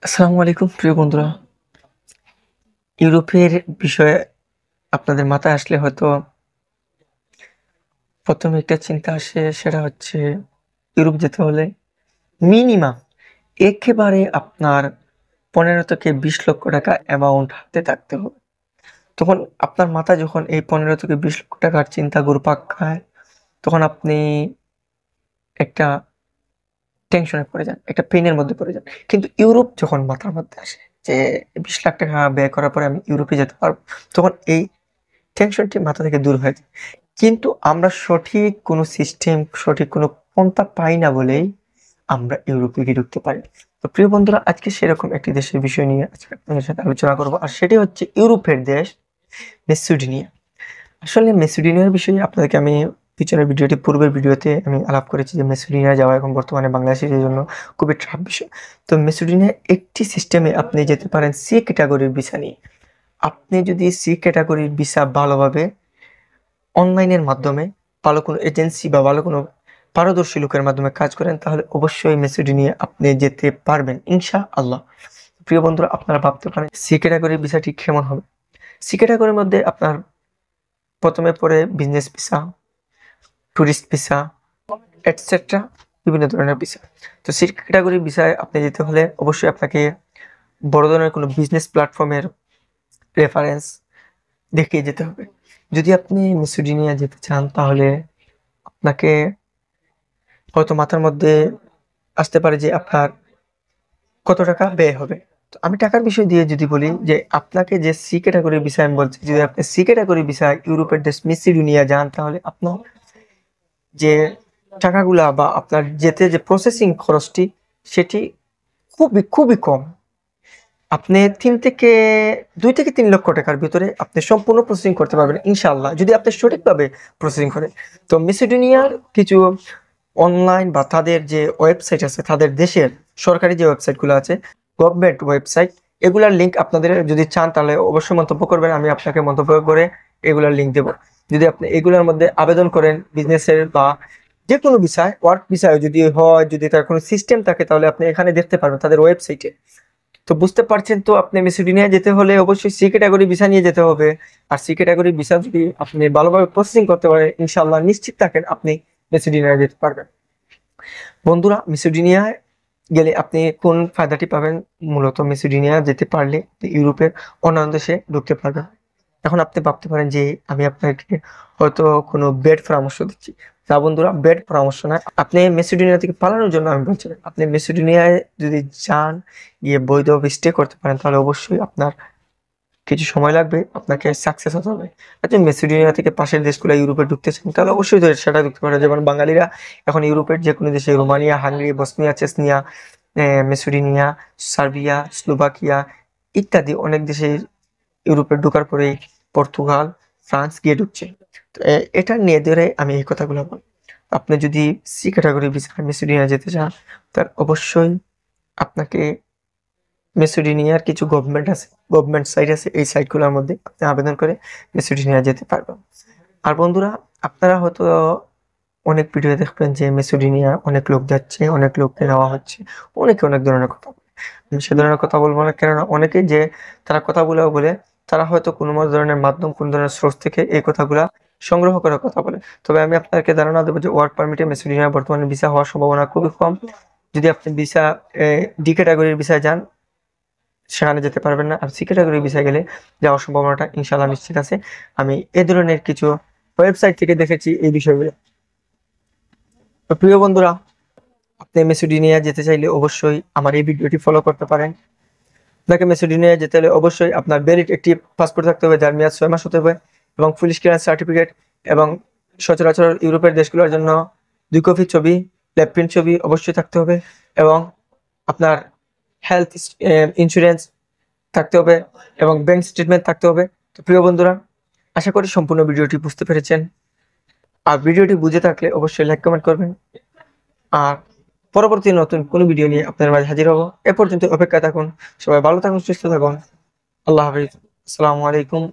আসসালামু আলাইকুম প্রিয় বন্ধুরা। ইউরোপের বিষয়ে আপনাদের মাথায় আসলে হয়তো ১ম একটা চিন্তা আসে, সেটা হচ্ছে ইউরোপ যেতে হলে মিনিমাম একেবারে আপনার ১৫ থেকে ২০ লক্ষ টাকা অ্যামাউন্ট হাতে থাকতে হবে। তখন আপনার মাথায় যখন এই ১৫ থেকে ২০ লক্ষ টাকার চিন্তা ঘুরপাক খায়, তখন আপনি একটা টেনশনে পড়ে যান, একটা পেইনের মধ্যে পড়ে যান। কিন্তু ইউরোপ যখন মাথার মধ্যে আসে যে ২০ লাখ টাকা ব্যয় করার পরে আমি ইউরোপে যেতে পারবো, তখন এই টেনশনটি মাথা থেকে দূর হয়ে যায়। কিন্তু আমরা সঠিক কোনো সিস্টেম, সঠিক কোনো পন্থা পাই না বলেই আমরা ইউরোপে গিয়ে ঢুকতে পারি না। তো প্রিয় বন্ধুরা, আজকে সেরকম একটি দেশের বিষয় নিয়ে আজকে আপনাদের সাথে আলোচনা করব। আর সেটি হচ্ছে ইউরোপের দেশ মেসিডোনিয়া। আসলে মেসিডোনিয়ার বিষয়ে আপনাদেরকে আমি পিছনের ভিডিওটি, পূর্বের ভিডিওতে আমি আলাপ করেছি যে মেসিডোনিয়া যাওয়া এখন বর্তমানে বাংলাদেশের জন্য খুবই টাফ বিষয়। তো মেসিডোনিয়া একটি সিস্টেমে আপনি যেতে পারেন সি ক্যাটাগরির ভিসা নিয়ে। আপনি যদি সি ক্যাটাগরির ভিসা ভালোভাবে অনলাইনের মাধ্যমে ভালো কোনো এজেন্সি বা ভালো কোনো পারদর্শী লোকের মাধ্যমে কাজ করেন, তাহলে অবশ্যই মেসিডোনিয়া আপনি যেতে পারবেন ইনশাআল্লাহ। প্রিয় বন্ধুরা, আপনারা ভাবতে পারেন সি ক্যাটাগরির ভিসাটি কেমন হবে। সি ক্যাটাগরির মধ্যে আপনার প্রথমে পড়ে business visa, tourist visa, etcetera, বিভিন্ন ধরনের ভিসা। তো সি ক্যাটাগরির ভিসায় আপনি যেতে হলে অবশ্যই আপনাকে বড় ধরনের কোনো বিজনেস প্ল্যাটফর্মের রেফারেন্স দেখিয়ে যেতে হবে। যদি আপনি মেসিডোনিয়া যেতে চান, তাহলে আপনাকে হয়তো মাথার মধ্যে আসতে পারে যে আপনার কত টাকা ব্যয় হবে। তো আমি টাকার বিষয় দিয়ে যদি বলি যে আপনাকে যে সি ক্যাটাগরির বিষয় আমি বলছি, যদি আপনি সি ক্যাটাগরির বিষয় ইউরোপের দেশ মেসিডোনিয়া যান, তাহলে আপনার যে টাকাগুলা বা আপনার যেতে যে প্রসেসিং খরচটি, সেটি খুবই খুবই কম। আপনি ২ থেকে ৩ লক্ষ টাকার ভিতরে আপনি সম্পূর্ণ প্রসেসিং করতে পারবেন ইনশাআল্লাহ, যদি আপনি সঠিকভাবে প্রসেসিং করেন। তো মেসিডোনিয়ার কিছু অনলাইন বা তাদের যে ওয়েবসাইট আছে, তাদের দেশের সরকারি যে ওয়েবসাইটগুলো আছে, গভর্নমেন্ট ওয়েবসাইট, এগুলার লিঙ্ক আপনাদের যদি চান তাহলে অবশ্যই মন্তব্য করবেন, আমি আপনাকে মন্তব্য করে এগুলার লিঙ্ক দেবো। যদি আপনি এগুলোর মধ্যে আবেদন করেন বিজনেসের বা যে কোনো বিষয়, ওয়ার্ক বিষয় যদি হয়, যদি তার কোনো সিস্টেম থাকে, তাহলে আপনি এখানে দেখতে পারবেন তাদের ওয়েবসাইটে। তো বুঝতে পারছেন, তো আপনি মেসিডোনিয়া যেতে হলে অবশ্যই সি ক্যাটাগরি ভিসা নিয়ে যেতে হবে। আর সি ক্যাটাগরি ভিসা যদি আপনি ভালোভাবে প্রসেসিং করতে পারেন, ইনশাআল্লাহ নিশ্চিত থাকেন আপনি মেসিডোনিয়া যেতে পারবেন। বন্ধুরা, মেসিডোনিয়ায় গেলে আপনি কোন ফায়দাটি পাবেন? মূলত মেসিডোনিয়া যেতে পারলে আপনি ইউরোপের অন্যান্য দেশে ঢুকতে পারবেন। এখন আপনি ভাবতে পারেন যে আমি আপনাকে হয়তো কোনো বেড পরামর্শ দিচ্ছি। না বন্ধুরা, বেড পরামর্শ না, আপনি মেসিডোনিয়া থেকে পালানোর জন্য আমি বলছি না। আপনি মেসিডোনিয়ায় যদি যান, গিয়ে বৈধভাবে স্টে করতে পারেন, তাহলে অবশ্যই আপনার কিছু সময় লাগবে, আপনাকে সাকসেস হতে হবে। আচ্ছা, মেসিডোনিয়া থেকে পাশের দেশগুলো ইউরোপে ঢুকতে চান, তাহলে অবশ্যই তো সেটা ঢুকতে পারে। যেমন বাঙালিরা এখন ইউরোপের যে কোনো দেশে, Romania, Hungary, Bosnia, Chechnya, Macedonia, Serbia, Slovakia ইত্যাদি অনেক দেশে ইউরোপে ঢোকার পরে পর্তুগাল, ফ্রান্স গিয়ে ঢুকছে। তো এটা নিয়ে ধরে আমি এই কথাগুলো বলি। আপনি যদি সি ক্যাটাগরি ভিসা মেসিডোনিয়া যেতে চান, তার অবশ্যই আপনাকে মেসিডোনিয়ার কিছু গভর্নমেন্ট সাইট আছে, এই সাইটগুলোর মধ্যে আপনি আবেদন করে মেসিডোনিয়া যেতে পারবেন। আর বন্ধুরা, আপনারা হয়তো অনেক ভিডিও দেখবেন যে মেসিডোনিয়া অনেক লোক যাচ্ছে, অনেক লোককে নেওয়া হচ্ছে, অনেকে অনেক ধরনের কথা বলে। আমি সে ধরনের কথা বলবো না, কেননা অনেকে যে তারা কথাগুলো বলে, তারা হয়তো কোনো ধরনের মাধ্যম, কোন ধরনের সোর্স থেকে এই কথাগুলা সংগ্রহ করে কথা বলে। তবে আমি আপনাকে ধারণা দেবো যে ওয়ার্ক পারমিটে মেসিডোনিয়া বর্তমানে ভিসা হওয়ার সম্ভাবনা খুবই কম। যদি আপনি ভিসা ডি ক্যাটাগরির ভিসায় যান, সেখানে যেতে পারবেন না। আর সি ক্যাটাগরির ভিসায় গেলে যাওয়ার সম্ভাবনাটা ইনশাআল্লাহ নিশ্চিত আছে। আমি এ ধরনের কিছু ওয়েবসাইট থেকে দেখেছি এই বিষয়গুলো। তো প্রিয় বন্ধুরা, আপনি মেসিডোনিয়া যেতে চাইলে অবশ্যই আমার এই ভিডিওটি ফলো করতে পারেন। আপনাকে মেসিডোনিয়া যেতে হলে অবশ্যই আপনার ভ্যালিড একটি পাসপোর্ট থাকতে হবে, যার মেয়াদ 6 মাস হতে হবে, এবং পুলিশ ক্লিয়ারেন্স সার্টিফিকেট, এবং সচরাচর ইউরোপের দেশগুলোর জন্য 2 কপি ছবি, ল্যাব প্রিন্ট ছবি অবশ্যই থাকতে হবে, এবং আপনার হেলথ ইন্স্যুরেন্স থাকতে হবে, এবং ব্যাংক স্টেটমেন্ট থাকতে হবে। তো প্রিয় বন্ধুরা, আশা করি সম্পূর্ণ ভিডিওটি বুঝতে পেরেছেন। আর ভিডিওটি বুঝে থাকলে অবশ্যই লাইক কমেন্ট করবেন। আর পরবর্তী নতুন কোনো ভিডিও নিয়ে আপনার মাঝে হাজির হব। এ পর্যন্ত অপেক্ষায় থাকুন। সবাই ভালো থাকুন, সুস্থ থাকুন। আল্লাহ হাফিজ। আসসালামু আলাইকুম।